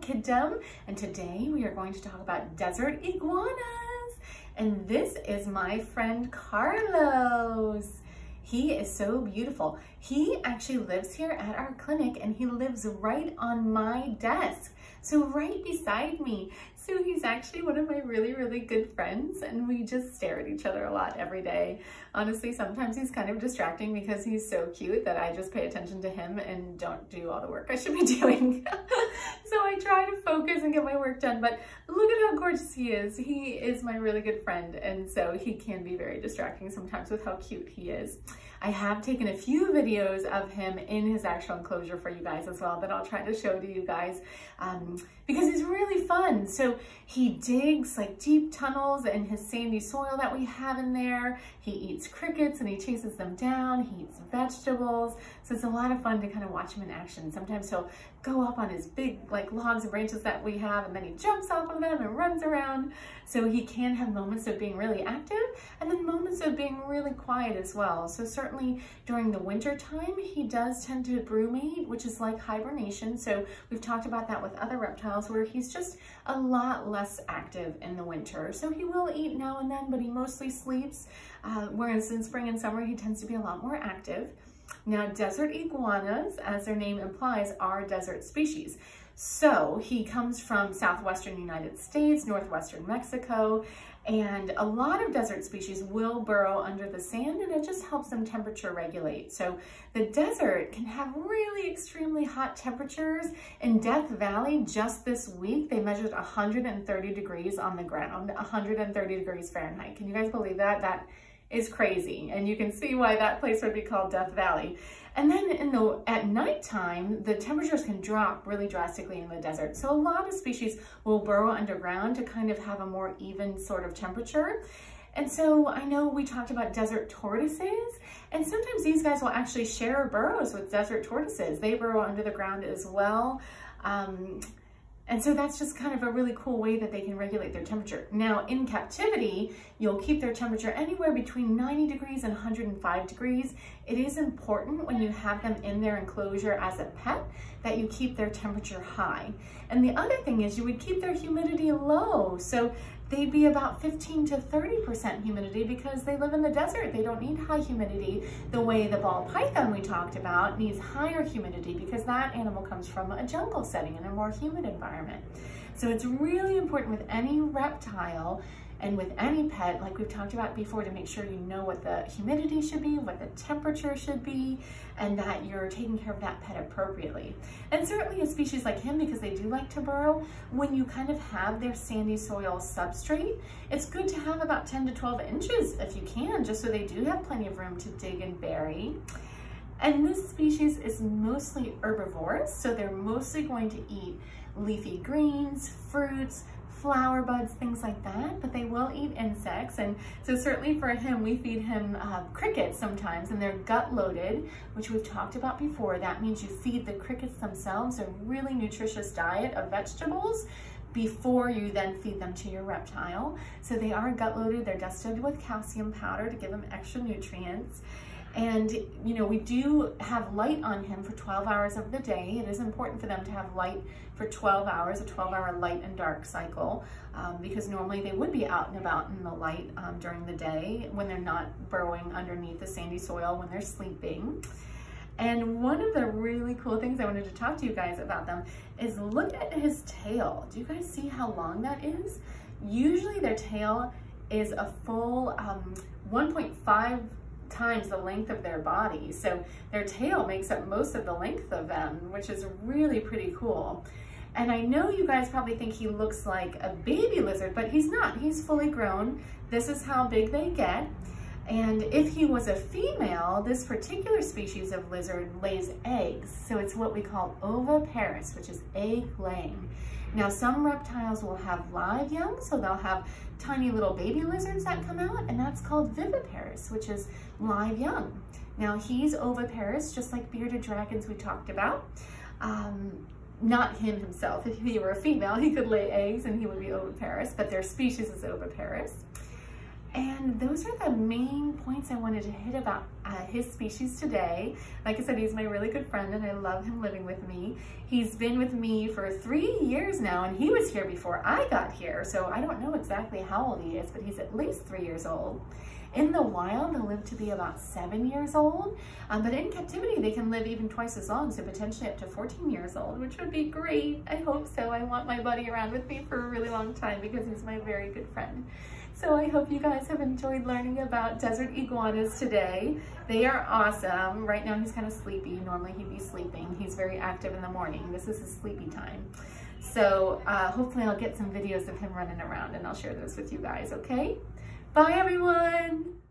Kiddom, and today we are going to talk about desert iguanas. And this is my friend Carlos. He is so beautiful. He actually lives here at our clinic and he lives right on my desk. So right beside me. So he's actually one of my really, really good friends and we just stare at each other a lot every day. Honestly, sometimes he's kind of distracting because he's so cute that I just pay attention to him and don't do all the work I should be doing. So I try to focus and get my work done, but look at how gorgeous he is. He is my really good friend, and so he can be very distracting sometimes with how cute he is. I have taken a few videos of him in his actual enclosure for you guys as well that I'll try to show to you guys because he's really fun. So he digs like deep tunnels in his sandy soil that we have in there. He eats crickets and he chases them down. He eats vegetables. So it's a lot of fun to kind of watch him in action. Sometimes he'll go up on his big like logs and branches that we have and then he jumps off of them and runs around. So he can have moments of being really active and then moments of being really quiet as well. So certainly during the winter time, he does tend to brumate, which is like hibernation. So we've talked about that with other reptiles where he's just a lot less active in the winter. So he will eat now and then, but he mostly sleeps. Whereas in spring and summer, he tends to be a lot more active. Now, desert iguanas, as their name implies, are desert species. So he comes from southwestern United States, northwestern Mexico, and a lot of desert species will burrow under the sand and it just helps them temperature regulate. So the desert can have really extremely hot temperatures. In Death Valley just this week, they measured 130 degrees on the ground, 130 degrees Fahrenheit. Can you guys believe that? That is crazy. And you can see why that place would be called Death Valley. And then at nighttime, the temperatures can drop really drastically in the desert. So a lot of species will burrow underground to kind of have a more even sort of temperature. And so I know we talked about desert tortoises, and sometimes these guys will actually share burrows with desert tortoises. They burrow under the ground as well. And so that's just kind of a really cool way that they can regulate their temperature. Now, in captivity, you'll keep their temperature anywhere between 90 degrees and 105 degrees. It is important when you have them in their enclosure as a pet that you keep their temperature high. And the other thing is you would keep their humidity low. So they'd be about 15 to 30% humidity because they live in the desert. They don't need high humidity the way the ball python we talked about needs higher humidity because that animal comes from a jungle setting in a more humid environment. So it's really important with any reptile and with any pet, like we've talked about before, to make sure you know what the humidity should be, what the temperature should be, and that you're taking care of that pet appropriately. And certainly a species like him, because they do like to burrow, when you kind of have their sandy soil substrate, it's good to have about 10 to 12 inches if you can, just so they do have plenty of room to dig and bury. And this species is mostly herbivorous, so they're mostly going to eat leafy greens, fruits, flower buds, things like that, but they will eat insects. And so certainly for him, we feed him crickets sometimes, and they're gut loaded, which we've talked about before. That means you feed the crickets themselves a really nutritious diet of vegetables before you then feed them to your reptile. So they are gut loaded, they're dusted with calcium powder to give them extra nutrients. And, you know, we do have light on him for 12 hours of the day. It is important for them to have light for 12 hours, a 12-hour light and dark cycle, because normally they would be out and about in the light during the day when they're not burrowing underneath the sandy soil when they're sleeping. And one of the really cool things I wanted to talk to you guys about them is look at his tail. Do you guys see how long that is? Usually their tail is a full 1.5 times the length of their body. So their tail makes up most of the length of them, which is really pretty cool. And I know you guys probably think he looks like a baby lizard, but he's not. He's fully grown. This is how big they get. And if he was a female, this particular species of lizard lays eggs. So it's what we call oviparous, which is egg laying. Now, some reptiles will have live young, so they'll have tiny little baby lizards that come out, and that's called viviparous, which is live young. Now, he's oviparous, just like bearded dragons we talked about. Not him himself. If he were a female, he could lay eggs and he would be oviparous, but their species is oviparous. And those are the main points I wanted to hit about his species today. Like I said, he's my really good friend and I love him living with me. He's been with me for 3 years now, and he was here before I got here. So I don't know exactly how old he is, but he's at least 3 years old. In the wild, they'll live to be about 7 years old, but in captivity, they can live even twice as long, so potentially up to 14 years old, which would be great. I hope so. I want my buddy around with me for a really long time because he's my very good friend. So I hope you guys have enjoyed learning about desert iguanas today. They are awesome. Right now he's kind of sleepy. Normally he'd be sleeping. He's very active in the morning. This is his sleepy time. So hopefully I'll get some videos of him running around and I'll share those with you guys, okay? Bye everyone.